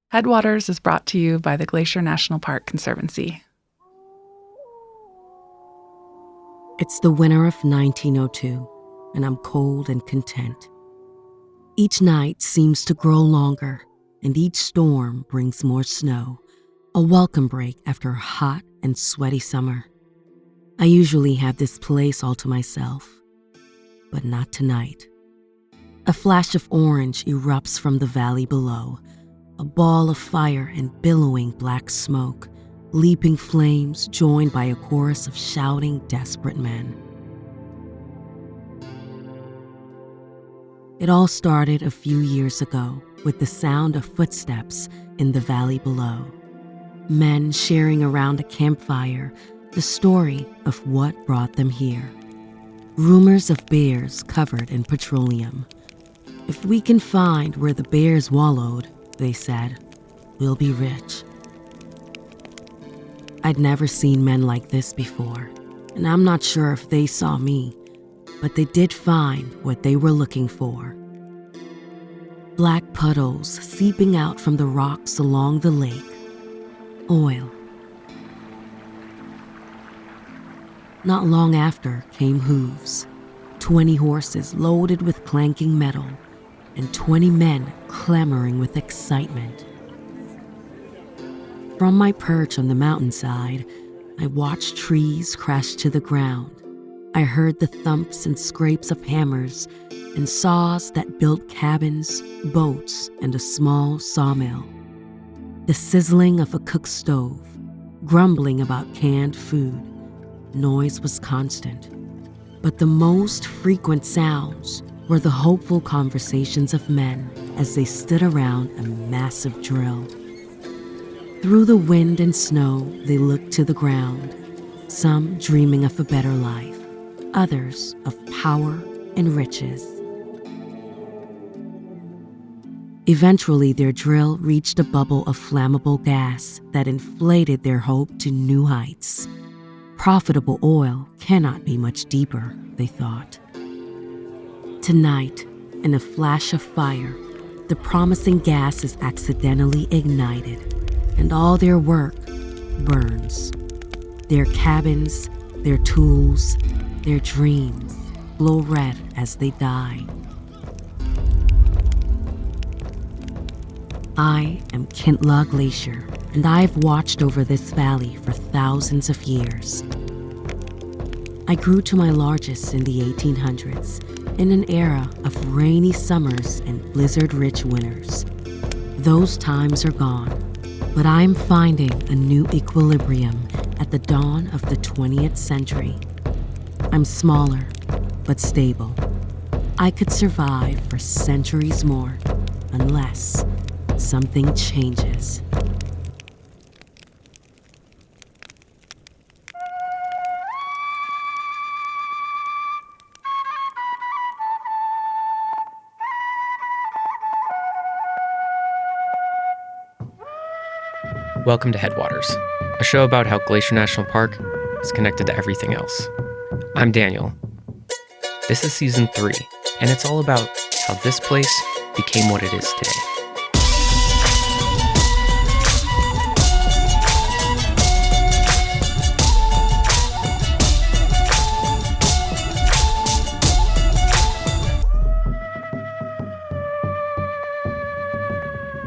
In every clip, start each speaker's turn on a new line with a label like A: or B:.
A: Headwaters is brought to you by the Glacier National Park Conservancy.
B: It's the winter of 1902, and I'm cold and content. Each night seems to grow longer, and each storm brings more snow, a welcome break after a hot and sweaty summer. I usually have this place all to myself, but not tonight. A flash of orange erupts from the valley below, a ball of fire and billowing black smoke, leaping flames joined by a chorus of shouting, desperate men. It all started a few years ago with the sound of footsteps in the valley below. Men sharing around a campfire the story of what brought them here. Rumors of bears covered in petroleum. If we can find where the bears wallowed, they said, we'll be rich. I'd never seen men like this before, and I'm not sure if they saw me, but they did find what they were looking for. Black puddles seeping out from the rocks along the lake. Oil. Not long after came hooves, 20 horses loaded with clanking metal, and 20 men clamoring with excitement. From my perch on the mountainside, I watched trees crash to the ground. I heard the thumps and scrapes of hammers and saws that built cabins, boats, and a small sawmill. The sizzling of a cook stove, grumbling about canned food. Noise was constant, but the most frequent sounds were the hopeful conversations of men as they stood around a massive drill. Through the wind and snow, they looked to the ground, some dreaming of a better life, others of power and riches. Eventually, their drill reached a bubble of flammable gas that inflated their hope to new heights. Profitable oil cannot be much deeper, they thought. Tonight, in a flash of fire, the promising gas is accidentally ignited, and all their work burns. Their cabins, their tools, their dreams glow red as they die. I am Kintla Glacier, and I've watched over this valley for thousands of years. I grew to my largest in the 1800s, in an era of rainy summers and blizzard-rich winters. Those times are gone, but I'm finding a new equilibrium at the dawn of the 20th century. I'm smaller, but stable. I could survive for centuries more, unless something changes.
C: Welcome to Headwaters, a show about how Glacier National Park is connected to everything else. I'm Daniel. This is season 3, and it's all about how this place became what it is today.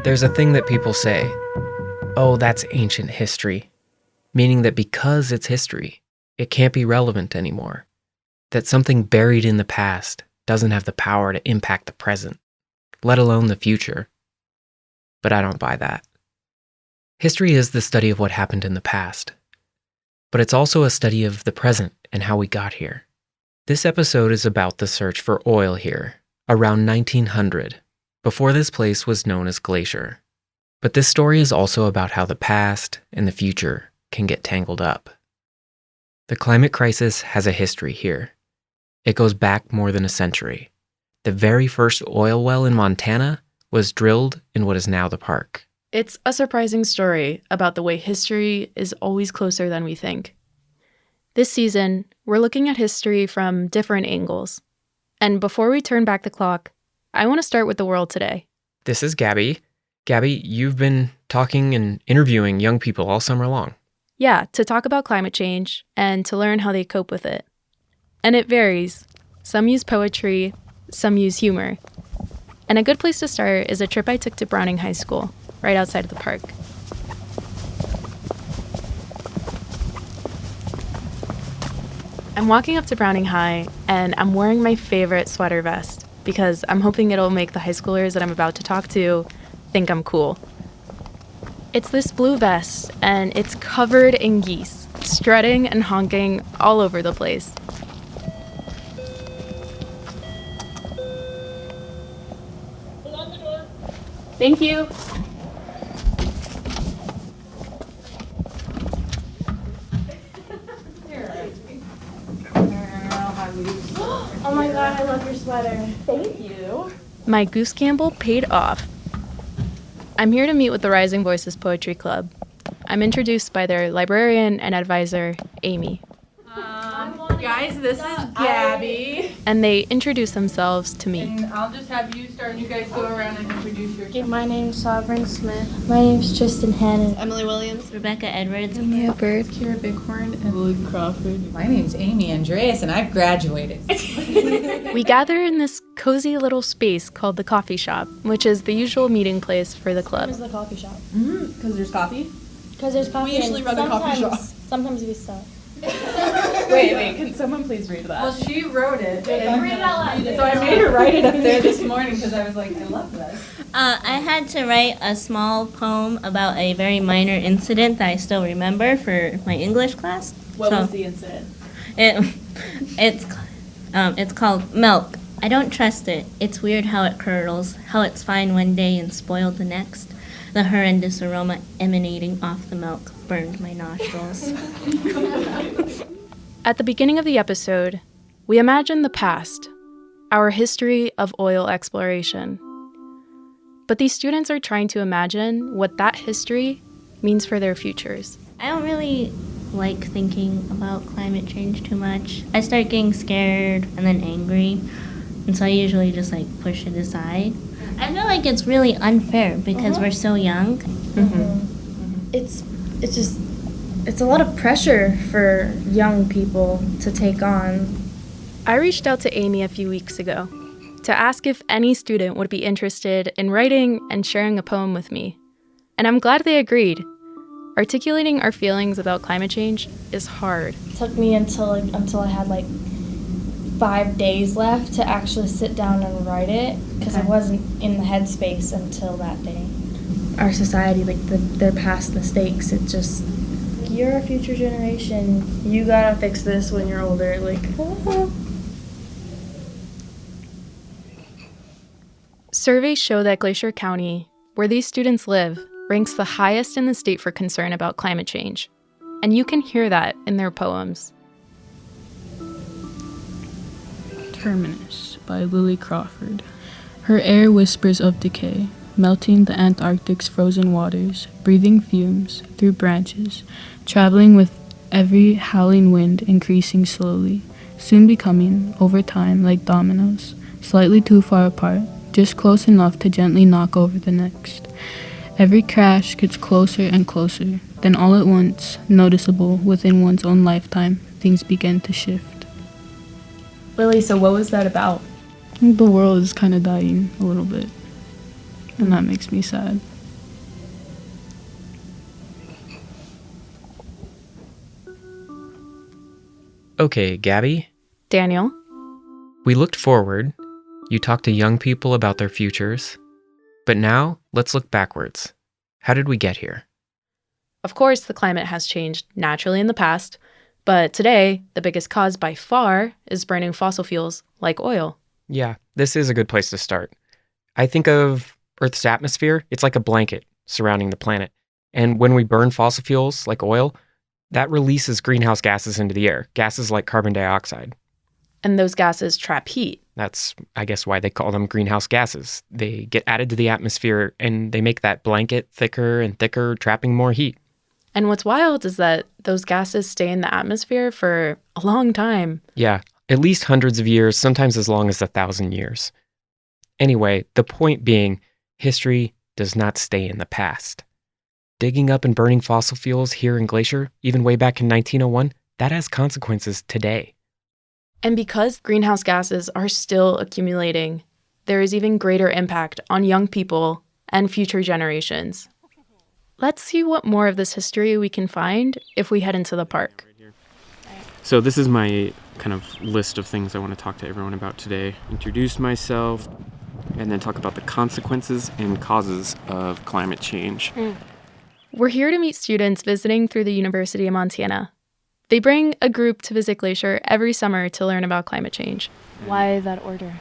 C: There's a thing that people say, oh, that's ancient history, meaning that because it's history, it can't be relevant anymore, that something buried in the past doesn't have the power to impact the present, let alone the future. But I don't buy that. History is the study of what happened in the past, but it's also a study of the present and how we got here. This episode is about the search for oil here, around 1900, before this place was known as Glacier. But this story is also about how the past and the future can get tangled up. The climate crisis has a history here. It goes back more than a century. The very first oil well in Montana was drilled in what is now the park.
D: It's a surprising story about the way history is always closer than we think. This season, we're looking at history from different angles. And before we turn back the clock, I want to start with the world today.
C: This is Gabby, Gabby, you've been talking and interviewing young people all summer long.
D: Yeah, to talk about climate change and to learn how they cope with it. And it varies. Some use poetry, some use humor. And a good place to start is a trip I took to Browning High School, right outside of the park. I'm walking up to Browning High, and I'm wearing my favorite sweater vest because I'm hoping it'll make the high schoolers that I'm about to talk to think I'm cool. It's this blue vest, and it's covered in geese, strutting and honking all over the place. Thank you. Oh my god, I love your sweater. Thank you. My goose gamble paid off. I'm here to meet with the Rising Voices Poetry Club. I'm introduced by their librarian and advisor, Amy.
E: Guys, this is Gabby.
D: And they introduce themselves to me.
E: And I'll just have you start and you guys go around and introduce yourself.
F: My name's Sovereign Smith. My name's Tristan Hannon.
G: Emily Williams.
H: Rebecca Edwards.
F: Mia Bird.
E: Kira Bighorn and
I: Lily Crawford. My name's Amy Andreas, and I've graduated.
D: We gather in this cozy little space called the coffee shop, which is the usual meeting place for the club.
F: Where's the coffee shop?
E: because there's coffee.
F: Because there's coffee.
G: We usually run a coffee shop.
F: Sometimes we sell.
E: Wait, can someone please read that?
G: Well, she wrote it.
F: Read it out loud.
E: So I made her write it up there this morning because I was like, I love this.
H: I had to write a small poem about a very minor incident that I still remember for my English class.
E: What was the incident?
H: It's called Milk. I don't trust it. It's weird how it curdles, how it's fine one day and spoiled the next. The horrendous aroma emanating off the milk burned my nostrils.
D: At the beginning of the episode, we imagine the past, our history of oil exploration. But these students are trying to imagine what that history means for their futures.
H: I don't really like thinking about climate change too much. I start getting scared and then angry, and so I usually just push it aside. I feel like it's really unfair because we're so young.
F: It's a lot of pressure for young people to take on.
D: I reached out to Amy a few weeks ago to ask if any student would be interested in writing and sharing a poem with me. And I'm glad they agreed. Articulating our feelings about climate change is hard.
F: It took me until I had 5 days left to actually sit down and write it because I wasn't in the headspace until that day. Our society, their past mistakes, it just, you're a future generation. You gotta fix this when you're older.
D: Surveys show that Glacier County, where these students live, ranks the highest in the state for concern about climate change. And you can hear that in their poems.
J: Terminus by Lily Crawford. Her air whispers of decay, melting the Antarctic's frozen waters, breathing fumes through branches, traveling with every howling wind increasing slowly, soon becoming, over time, like dominoes, slightly too far apart, just close enough to gently knock over the next. Every crash gets closer and closer, then all at once, noticeable within one's own lifetime, things begin to shift.
E: Lily, so what was that about?
J: The world is kind of dying a little bit, and that makes me sad.
C: Okay, Gabby,
D: Daniel?
C: we looked forward. You talked to young people about their futures. But now, let's look backwards. How did we get here?
D: Of course, the climate has changed naturally in the past, but today, the biggest cause by far is burning fossil fuels like oil.
C: Yeah, this is a good place to start. I think of Earth's atmosphere, it's like a blanket surrounding the planet. And when we burn fossil fuels like oil, that releases greenhouse gases into the air, gases like carbon dioxide.
D: And those gases trap heat.
C: That's, I guess, why they call them greenhouse gases. They get added to the atmosphere and they make that blanket thicker and thicker, trapping more heat.
D: And what's wild is that those gases stay in the atmosphere for a long time.
C: Yeah, at least hundreds of years, sometimes as long as 1,000 years. Anyway, the point being, history does not stay in the past. Digging up and burning fossil fuels here in Glacier, even way back in 1901, that has consequences today.
D: And because greenhouse gases are still accumulating, there is even greater impact on young people and future generations. Let's see what more of this history we can find if we head into the park.
K: So this is my kind of list of things I want to talk to everyone about today. Introduce myself, and then talk about the consequences and causes of climate change.
D: We're here to meet students visiting through the University of Montana. They bring a group to visit Glacier every summer to learn about climate change. Why that order?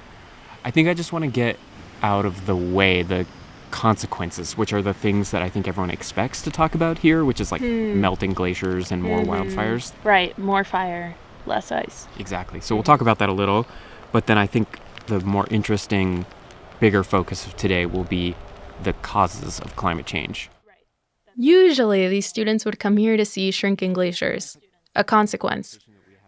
K: I think I just want to get out of the way the consequences, which are the things that I think everyone expects to talk about here, which is like melting glaciers and more wildfires.
D: Right, more fire, less ice.
K: Exactly. So we'll talk about that a little, but then I think the more interesting, bigger focus of today will be the causes of climate change.
D: Usually, these students would come here to see shrinking glaciers, a consequence,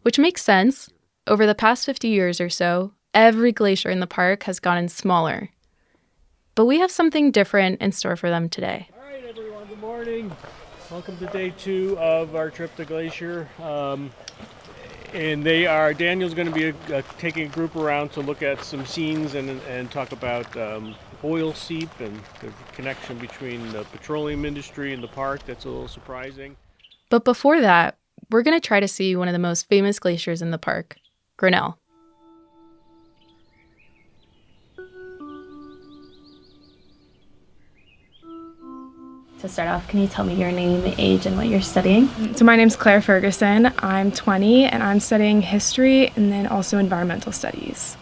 D: which makes sense. Over the past 50 years or so, every glacier in the park has gotten smaller. But we have something different in store for them today.
L: All right, everyone, good morning. Welcome to day 2 of our trip to Glacier. Daniel's going to be taking a group around to look at some scenes and talk about oil seep and the connection between the petroleum industry and the park. That's a little surprising.
D: But before that, we're going to try to see one of the most famous glaciers in the park, Grinnell. To start off, can you tell me your name, age, and what you're studying?
M: So my name's Claire Ferguson. I'm 20 and I'm studying history and then also environmental studies.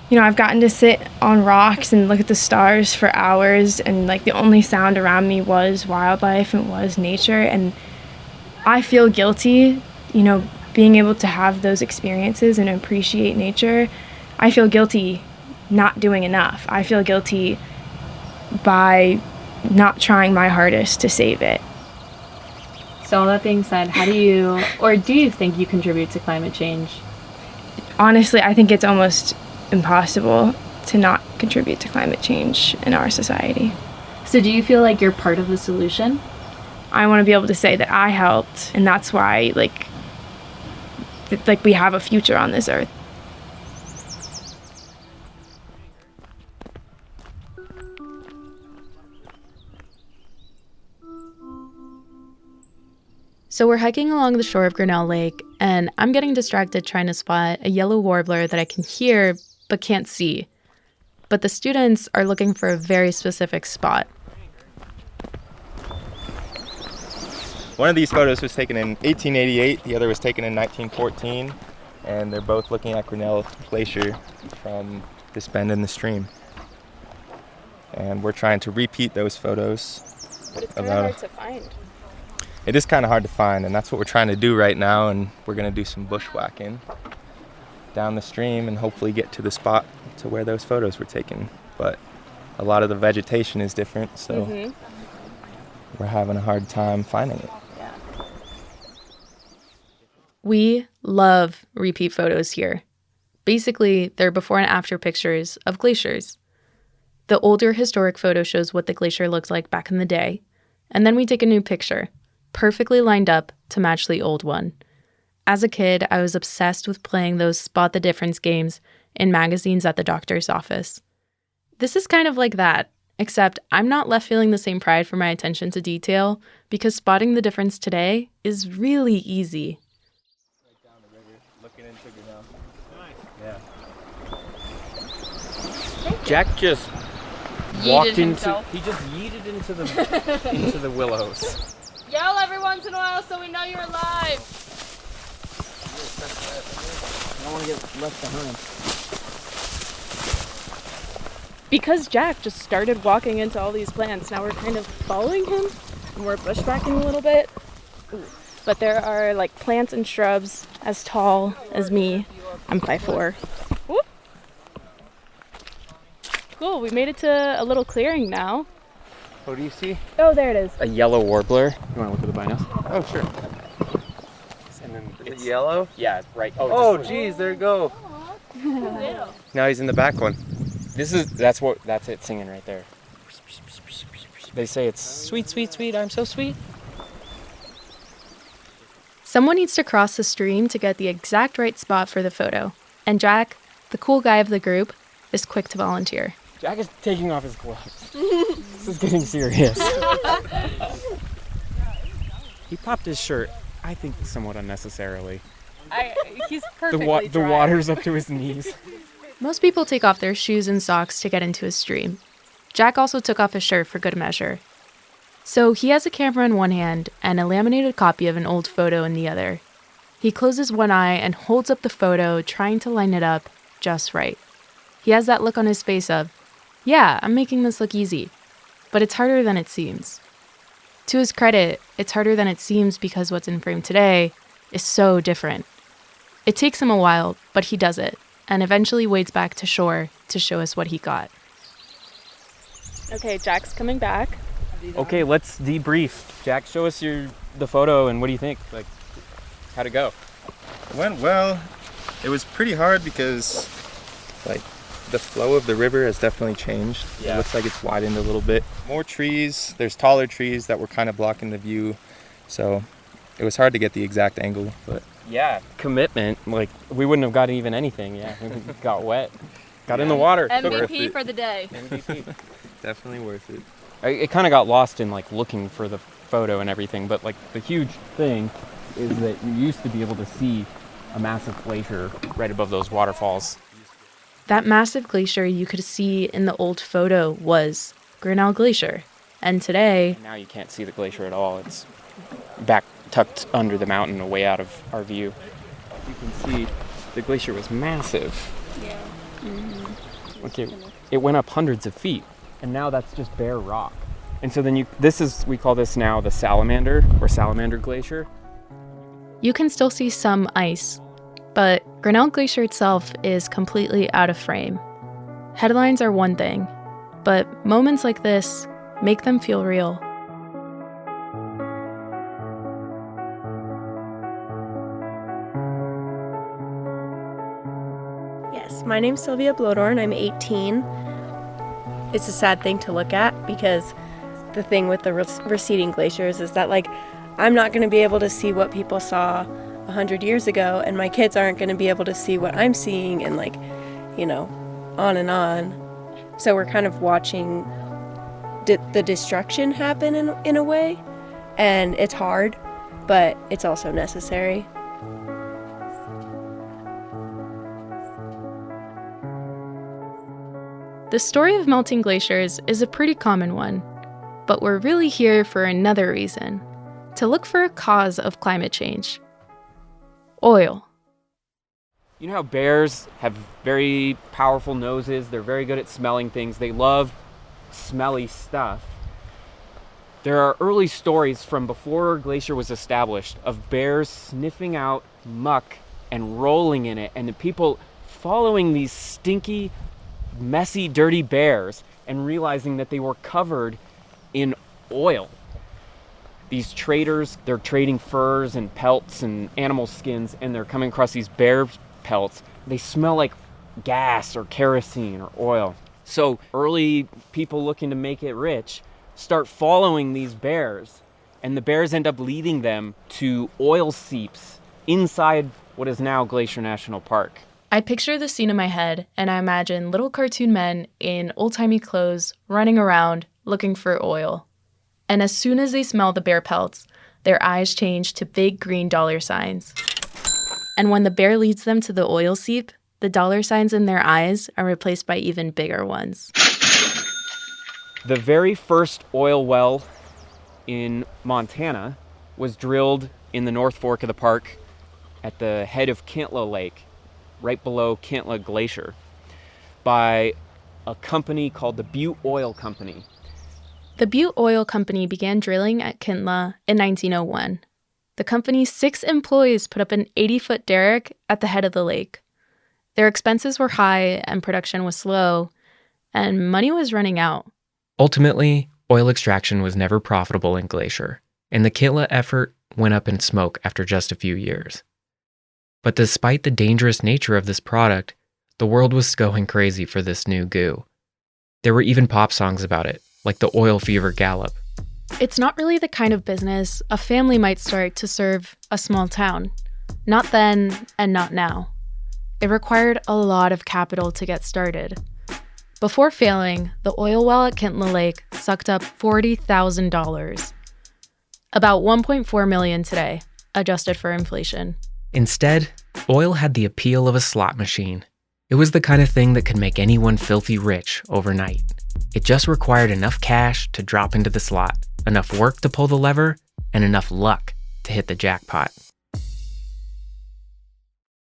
M: You know, I've gotten to sit on rocks and look at the stars for hours, and like the only sound around me was wildlife and was nature, and I feel guilty, you know, being able to have those experiences and appreciate nature. I feel guilty not doing enough. I feel guilty by not trying my hardest to save it.
D: So all that being said, how do you think you contribute to climate change?
M: Honestly, I think it's almost impossible to not contribute to climate change in our society.
D: So do you feel like you're part of the solution?
M: I want to be able to say that I helped, and that's why like we have a future on this earth.
D: So we're hiking along the shore of Grinnell Lake, and I'm getting distracted trying to spot a yellow warbler that I can hear but can't see. But the students are looking for a very specific spot.
N: One of these photos was taken in 1888, the other was taken in 1914, and they're both looking at Grinnell Glacier from this bend in the stream. And we're trying to repeat those photos.
M: But it's kind of hard to find.
N: It is kind of hard to find, and that's what we're trying to do right now, and we're going to do some bushwhacking down the stream and hopefully get to the spot to where those photos were taken. But a lot of the vegetation is different, so we're having a hard time finding it.
D: We love repeat photos here. Basically, they're before and after pictures of glaciers. The older historic photo shows what the glacier looked like back in the day, and then we take a new picture, perfectly lined up to match the old one. As a kid, I was obsessed with playing those spot the difference games in magazines at the doctor's office. This is kind of like that, except I'm not left feeling the same pride for my attention to detail because spotting the difference today is really easy.
N: Right down the river, looking into Grinnell. Yeah.
K: Jack just walked into. He just yeeted into the willows.
G: Yell every once in a while so we know you're alive.
K: I don't want to get left behind.
M: Because Jack just started walking into all these plants, now we're kind of following him and we're bushwhacking a little bit. Ooh. But there are like plants and shrubs as tall as me. I'm 5'4". Whoop. Cool, we made it to a little clearing now.
N: What do you see?
M: Oh, there it is.
K: A yellow warbler. You want to look at the binos?
N: Oh, sure.
K: And then
N: Is it yellow?
K: Yeah, right.
N: Oh, geez, there you go. Now he's in the back one.
K: That's it singing right there.
C: They say it's sweet, sweet, sweet, I'm so sweet.
D: Someone needs to cross the stream to get the exact right spot for the photo. And Jack, the cool guy of the group, is quick to volunteer.
K: Jack is taking off his gloves. This is getting serious. He popped his shirt, I think somewhat unnecessarily.
E: He's perfectly
K: The water's up to his knees.
D: Most people take off their shoes and socks to get into a stream. Jack also took off his shirt for good measure. So he has a camera in one hand and a laminated copy of an old photo in the other. He closes one eye and holds up the photo, trying to line it up just right. He has that look on his face of, yeah, I'm making this look easy. But it's harder than it seems. To his credit, it's harder than it seems because what's in frame today is so different. It takes him a while, but he does it, and eventually wades back to shore to show us what he got. Okay, Jack's coming back.
K: Okay, let's debrief. Jack, show us the photo and what do you think? Like, how'd it go?
N: It went well. It was pretty hard because, like, the flow of the river has definitely changed.
K: Yeah.
N: It looks like it's widened a little bit. More trees. There's taller trees that were kind of blocking the view. So it was hard to get the exact angle, but...
K: Yeah, commitment. Like, we wouldn't have gotten even anything. Yeah, we got wet. Got in the water.
G: MVP for the day.
K: MVP.
N: Definitely worth it.
K: It kind of got lost in, like, looking for the photo and everything, but, like, the huge thing is that you used to be able to see a massive glacier right above those waterfalls.
D: That massive glacier you could see in the old photo was Grinnell Glacier. And today...
K: Now you can't see the glacier at all. It's back tucked under the mountain, way out of our view. You can see the glacier was massive.
G: Yeah. Mm-hmm.
K: Okay, it went up hundreds of feet, and now that's just bare rock. And so then we call this now the Salamander, or Salamander Glacier.
D: You can still see some ice, but Grinnell Glacier itself is completely out of frame. Headlines are one thing, but moments like this make them feel real.
O: Yes, my name's Sylvia Blodorn. I'm 18. It's a sad thing to look at because the thing with the receding glaciers is that, like, I'm not going to be able to see what people saw 100 years ago, and my kids aren't going to be able to see what I'm seeing, and, like, you know, on and on. So we're kind of watching the destruction happen in a way, and it's hard, but it's also necessary.
D: The story of melting glaciers is a pretty common one, but we're really here for another reason, to look for a cause of climate change. Oil.
K: You know how bears have very powerful noses? They're very good at smelling things. They love smelly stuff. There are early stories from before a glacier was established of bears sniffing out muck and rolling in it, and the people following these stinky, messy, dirty bears and realizing that they were covered in oil. These traders, they're trading furs and pelts and animal skins, and they're coming across these bear pelts. They smell like gas or kerosene or oil. So early people looking to make it rich start following these bears, and the bears end up leading them to oil seeps inside what is now Glacier National Park.
D: I picture the scene in my head, and I imagine little cartoon men in old-timey clothes running around looking for oil. And as soon as they smell the bear pelts, their eyes change to big green dollar signs. And when the bear leads them to the oil seep, the dollar signs in their eyes are replaced by even bigger ones.
K: The very first oil well in Montana was drilled in the North Fork of the park at the head of Kintla Lake, right below Kintla Glacier, by a company called the Butte Oil Company.
D: The Butte Oil Company began drilling at Kintla in 1901. The company's 6 employees put up an 80-foot derrick at the head of the lake. Their expenses were high and production was slow, and money was running out.
C: Ultimately, oil extraction was never profitable in Glacier, and the Kintla effort went up in smoke after just a few years. But despite the dangerous nature of this product, the world was going crazy for this new goo. There were even pop songs about it, like the oil fever gallop.
D: It's not really the kind of business a family might start to serve a small town. Not then and not now. It required a lot of capital to get started. Before failing, the oil well at Kintla Lake sucked up $40,000. About $1.4 million today, adjusted for inflation.
C: Instead, oil had the appeal of a slot machine. It was the kind of thing that could make anyone filthy rich overnight. It just required enough cash to drop into the slot, enough work to pull the lever, and enough luck to hit the jackpot.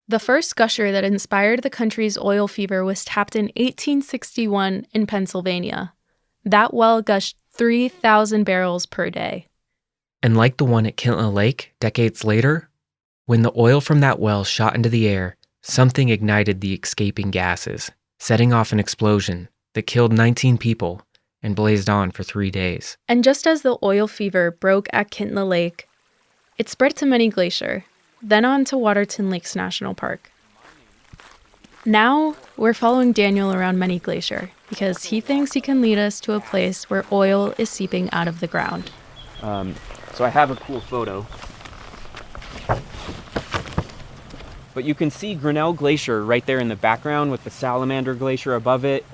D: The first gusher that inspired the country's oil fever was tapped in 1861 in Pennsylvania. That well gushed 3,000 barrels per day.
C: And like the one at Kintla Lake decades later, when the oil from that well shot into the air, something ignited the escaping gases, setting off an explosion that killed 19 people and blazed on for 3 days.
D: And just as the oil fever broke at Kintla Lake, it spread to Many Glacier, then on to Waterton Lakes National Park. Now, we're following Daniel around Many Glacier because he thinks he can lead us to a place where oil is seeping out of the ground.
K: So I have a cool photo. But you can see Grinnell Glacier right there in the background with the Salamander Glacier above it.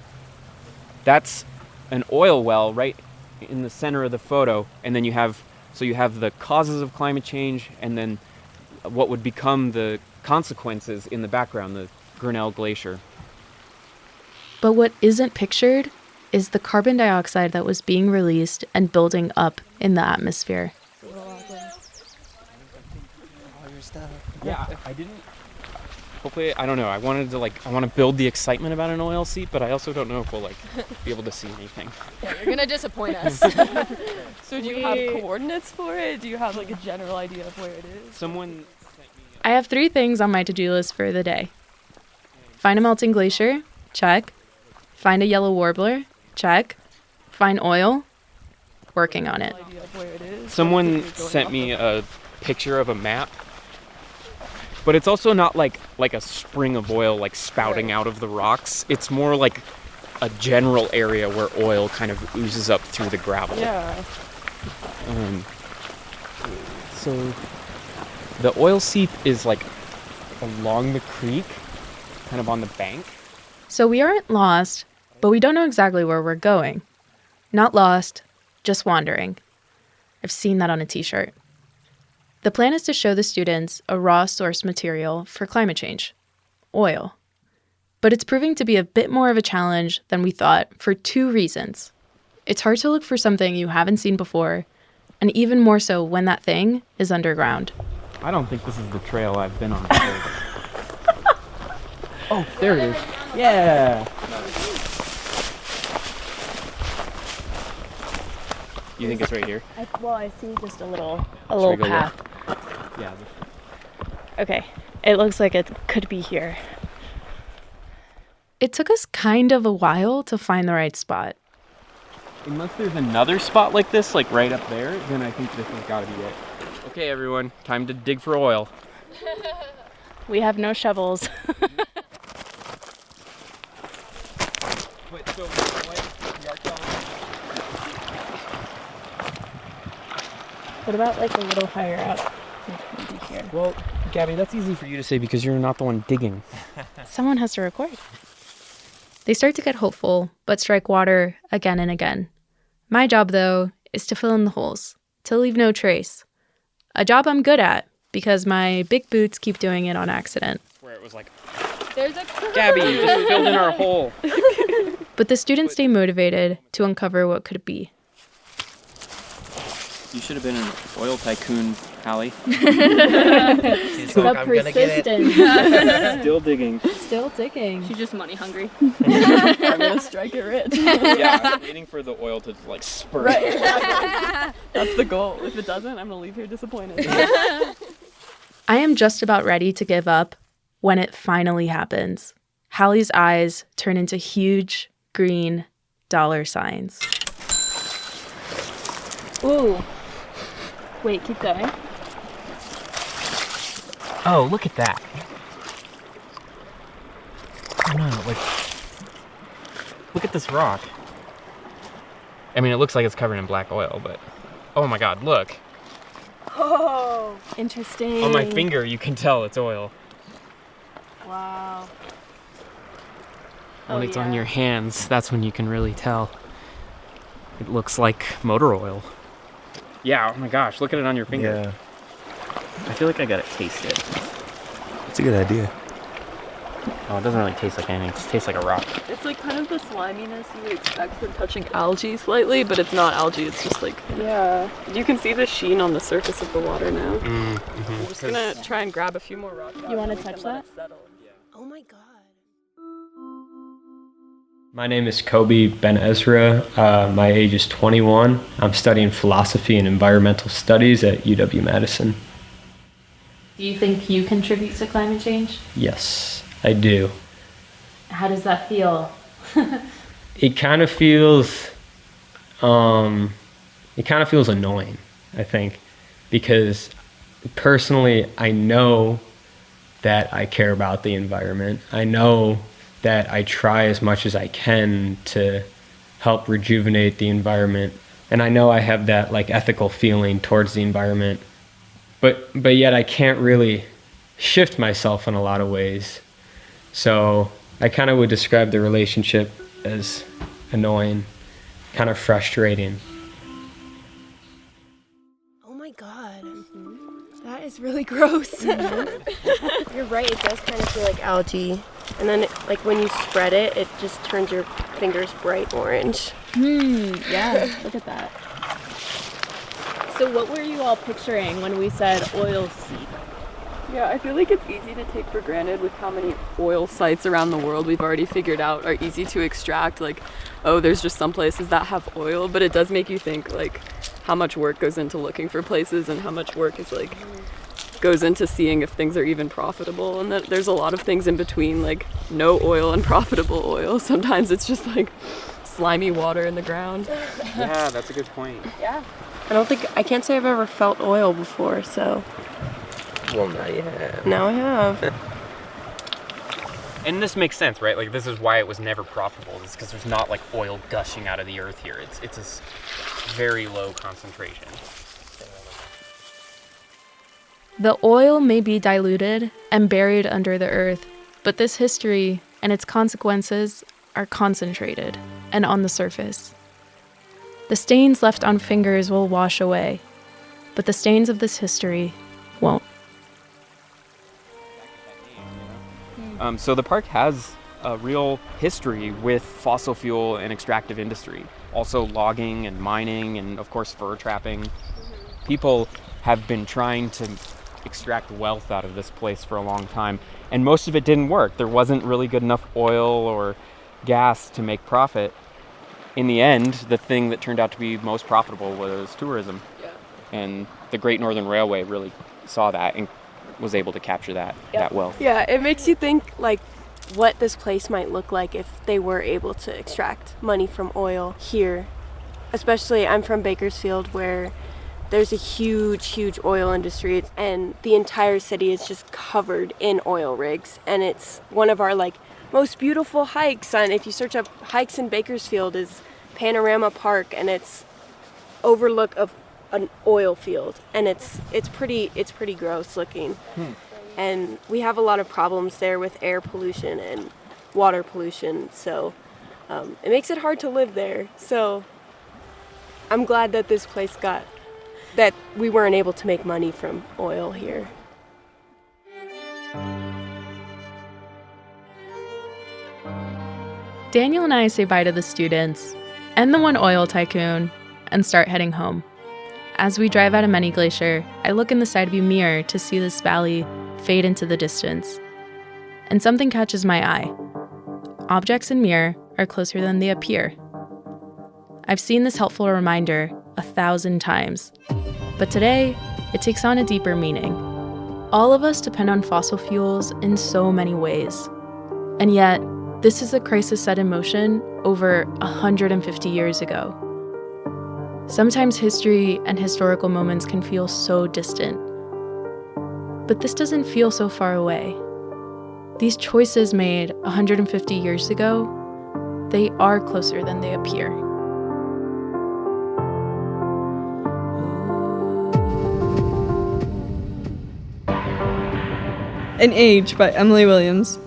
K: That's an oil well right in the center of the photo. And then you have the causes of climate change and then what would become the consequences in the background, the Grinnell Glacier.
D: But what isn't pictured is the carbon dioxide that was being released and building up in the atmosphere.
K: Yeah, I didn't. Hopefully, I don't know. I want to build the excitement about an oil seep, but I also don't know if we'll be able to see anything.
G: Yeah, you're gonna disappoint us. So do you have coordinates for it? Do you have like a general idea of where it is?
D: I have 3 things on my to-do list for the day. Find a melting glacier, check. Find a yellow warbler, check. Find oil, working on it.
K: Someone sent me a picture of a map, but it's also not like a spring of oil like spouting out of the rocks. It's more like a general area where oil kind of oozes up through the gravel.
G: Yeah.
K: So the oil seep is like along the creek, kind of on the bank.
D: So we aren't lost, but we don't know exactly where we're going. Not lost, just wandering. I've seen that on a t-shirt. The plan is to show the students a raw source material for climate change, oil. But it's proving to be a bit more of a challenge than we thought for 2 reasons. It's hard to look for something you haven't seen before, and even more so when that thing is underground.
K: I don't think this is the trail I've been on before. Oh, there it is. Yeah. You think it's right here?
D: I see just a little
K: path. Yeah.
D: Okay, it looks like it could be here. It took us kind of a while to find the right spot.
K: Unless there's another spot like this, like right up there, then I think this has got to be it. Okay, everyone, time to dig for oil.
D: We have no shovels.
K: Wait, so
D: What about like a little higher up? Maybe here.
K: Well, Gabby, that's easy for you to say because you're not the one digging.
D: Someone has to record. They start to get hopeful, but strike water again and again. My job, though, is to fill in the holes, to leave no trace. A job I'm good at because my big boots keep doing it on accident.
K: Where it was like,
G: there's a curve.
K: Gabby, you just filled in our hole.
D: But the students stay motivated to uncover what could be.
K: You should have been an oil tycoon, Hallie.
G: She's like, I'm gonna get it.
K: Still digging.
G: Still digging. She's just money hungry. I'm gonna strike it rich.
K: Yeah, I'm waiting for the oil to like spurt.
G: Right. That's the goal. If it doesn't, I'm gonna leave here disappointed.
D: I am just about ready to give up when it finally happens. Hallie's eyes turn into huge green dollar signs.
G: Ooh. Wait, keep going.
C: Oh, look at that. Oh no, like, look at this rock.
K: I mean, it looks like it's covered in black oil, but oh my God, look.
O: Oh, interesting.
K: On my finger, you can tell it's oil.
O: Wow.
K: When it's on your hands, that's when you can really tell. It looks like motor oil. Yeah, oh my gosh, look at it on your finger.
N: Yeah.
K: I feel like I gotta taste it.
N: It's a good idea.
K: Oh, it doesn't really taste like anything. It tastes like a rock.
G: It's like kind of the sliminess you would expect from touching algae slightly, but it's not algae. It's just like, yeah. You can see the sheen on the surface of the water now.
K: Mm-hmm.
G: I'm just gonna try and grab a few more rocks.
D: You want to touch that?
O: Oh my God.
P: My name is Kobe Ben Ezra. My age is 21. I'm studying philosophy and environmental studies at UW-Madison.
D: Do you think you contribute to climate change?
P: Yes, I do.
D: How does that feel?
P: It kind of feels annoying, I think, because personally I know that I care about the environment. I know that I try as much as I can to help rejuvenate the environment. And I know I have that like ethical feeling towards the environment, but yet I can't really shift myself in a lot of ways. So I kind of would describe the relationship as annoying, kind of frustrating.
O: Oh my God. That is really gross. You're right, it does kind of feel like algae. And then, like, when you spread it, it just turns your fingers bright orange.
D: Yeah, look at that. So what were you all picturing when we said oil seep?
G: Yeah, I feel like it's easy to take for granted with how many oil sites around the world we've already figured out are easy to extract. Like, oh, there's just some places that have oil, but it does make you think, like, how much work goes into looking for places and how much work is, like, goes into seeing if things are even profitable. And that there's a lot of things in between, like no oil and profitable oil. Sometimes it's just like slimy water in the ground.
K: Yeah, that's a good point.
O: Yeah. I can't say I've ever felt oil before, so.
N: Well, now you have.
O: Now I have.
K: And this makes sense, right? Like, this is why it was never profitable. It's because there's not like oil gushing out of the earth here. It's a very low concentration.
D: The oil may be diluted and buried under the earth, but this history and its consequences are concentrated and on the surface. The stains left on fingers will wash away, but the stains of this history won't.
K: So the park has a real history with fossil fuel and extractive industry. Also logging and mining and, of course, fur trapping. People have been trying to extract wealth out of this place for a long time, and most of it didn't work. There wasn't really good enough oil or gas to make profit. In the end, the thing that turned out to be most profitable was tourism. Yeah. And the Great Northern Railway really saw that and was able to capture that wealth.
O: Yeah, it makes you think like what this place might look like if they were able to extract money from oil here. Especially, I'm from Bakersfield, where there's a huge oil industry, and the entire city is just covered in oil rigs, and it's one of our like most beautiful hikes. And if you search up hikes in Bakersfield, is Panorama Park, and it's overlook of an oil field, and it's pretty gross looking. And we have a lot of problems there with air pollution and water pollution, so it makes it hard to live there. So I'm glad that this place that we weren't able to make money from oil here.
D: Daniel and I say bye to the students and the one oil tycoon and start heading home. As we drive out of Many Glacier, I look in the side view mirror to see this valley fade into the distance. And something catches my eye. Objects in mirror are closer than they appear. I've seen this helpful reminder 1,000 times, but today it takes on a deeper meaning. All of us depend on fossil fuels in so many ways, and yet this is a crisis set in motion over 150 years ago. Sometimes history and historical moments can feel so distant, but this doesn't feel so far away. These choices made 150 years ago, they are closer than they appear.
Q: An Age by Emily Williams.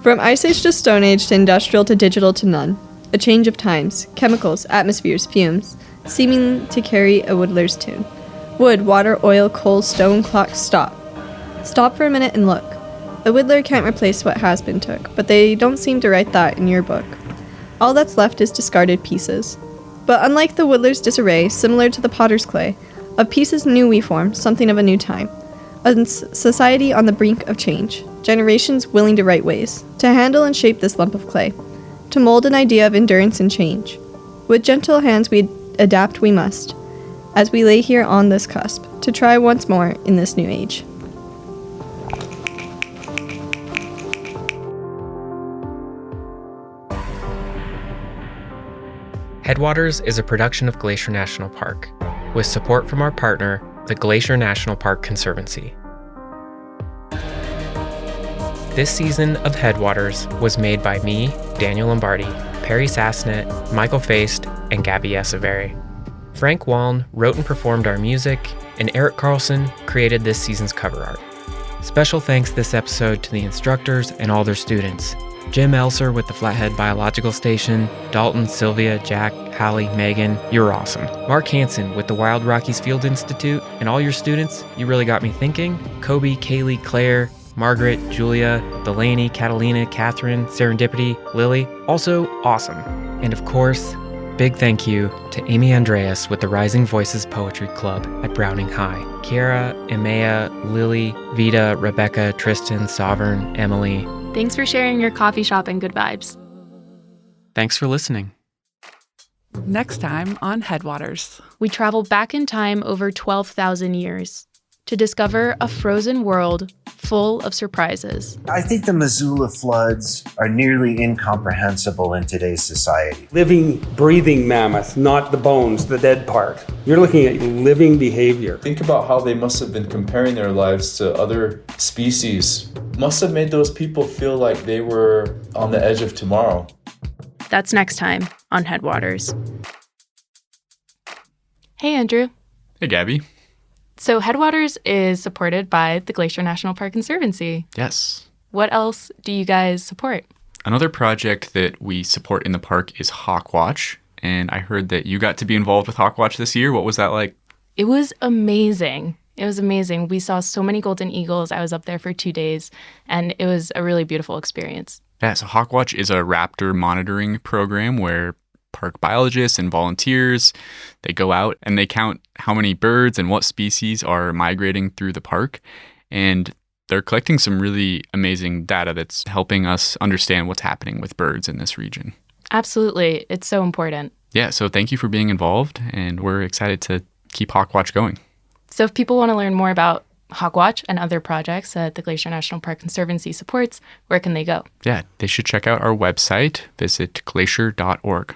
Q: From Ice Age to Stone Age to industrial to digital to none. A change of times, chemicals, atmospheres, fumes, seeming to carry a whittler's tune. Wood, water, oil, coal, stone, clock, stop. Stop for a minute and look. A whittler can't replace what has been took, but they don't seem to write that in your book. All that's left is discarded pieces. But unlike the whittler's disarray, similar to the potter's clay, of pieces new we form, something of a new time. A society on the brink of change, generations willing to right ways, to handle and shape this lump of clay, to mold an idea of endurance and change. With gentle hands we adapt we must, as we lay here on this cusp, to try once more in this new age.
C: Headwaters is a production of Glacier National Park, with support from our partner, the Glacier National Park Conservancy. This season of Headwaters was made by me, Daniel Lombardi, Perry Sassnet, Michael Feist, and Gabby Esavari. Frank Waln wrote and performed our music, and Eric Carlson created this season's cover art. Special thanks this episode to the instructors and all their students. Jim Elser with the Flathead Biological Station, Dalton, Sylvia, Jack, Hallie, Megan, you're awesome. Mark Hansen with the Wild Rockies Field Institute, and all your students, you really got me thinking. Kobe, Kaylee, Claire, Margaret, Julia, Delaney, Catalina, Catherine, Serendipity, Lily, also awesome. And of course, big thank you to Amy Andreas with the Rising Voices Poetry Club at Browning High. Kiara, Emea, Lily, Vita, Rebecca, Tristan, Sovereign, Emily.
D: Thanks for sharing your coffee shop and good vibes.
C: Thanks for listening.
A: Next time on Headwaters,
D: we travel back in time over 12,000 years to discover a frozen world full of surprises.
R: I think the Missoula floods are nearly incomprehensible in today's society.
S: Living, breathing mammoth, not the bones, the dead part. You're looking at living behavior.
T: Think about how they must have been comparing their lives to other species. Must have made those people feel like they were on the edge of tomorrow.
D: That's next time on Headwaters. Hey, Andrew.
U: Hey, Gabby.
D: So Headwaters is supported by the Glacier National Park Conservancy.
U: Yes.
D: What else do you guys support?
U: Another project that we support in the park is Hawkwatch, and I heard that you got to be involved with Hawkwatch this year. What was that like?
D: It was amazing. It was amazing. We saw so many golden eagles. I was up there for 2 days, and it was a really beautiful experience.
U: Yeah, so Hawkwatch is a raptor monitoring program where park biologists and volunteers, they go out and they count how many birds and what species are migrating through the park. And they're collecting some really amazing data that's helping us understand what's happening with birds in this region.
D: Absolutely. It's so important.
U: Yeah, so thank you for being involved, and we're excited to keep Hawkwatch going.
D: So if people want to learn more about Hawkwatch and other projects that the Glacier National Park Conservancy supports, where can they go?
U: Yeah, they should check out our website, visit glacier.org.